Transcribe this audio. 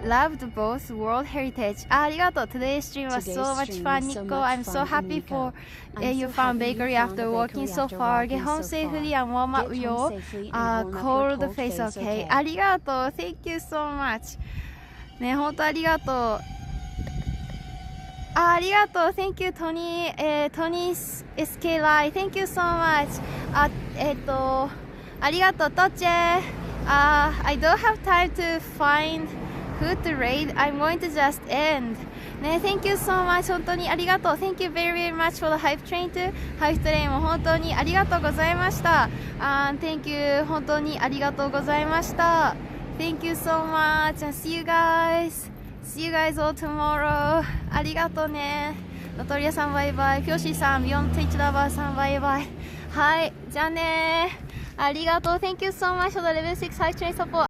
loved both World Heritage. ありがとう。Today's stream was so much fun, Nico. I'm so happy for you found bakery after walking so far. Get home safely and warm up your cold face, okay? ありがとう。Thank you so much. ね、本当ありがとう。ありがとう。Thank you, Tony. Tony SK Live. Thank you so much. ありがとう、トッチェ。I don't have time to find food to raid. I'm going to just end. ね、Thank you so much. 本当にありがとう。Thank you very, very much for the hype train too. ハイフトレインも本当にありがとうございました。Thank you. 本当にありがとうございました。Thank you so much. And see you guys. See you guys all tomorrow. ありがとうね。ノトリアさんバイバイ。フヨシーさん、ビヨンテイチラバーさんバイバイ。はい、じゃあね。ありがとう。Thank you so much for the level 6 high train support.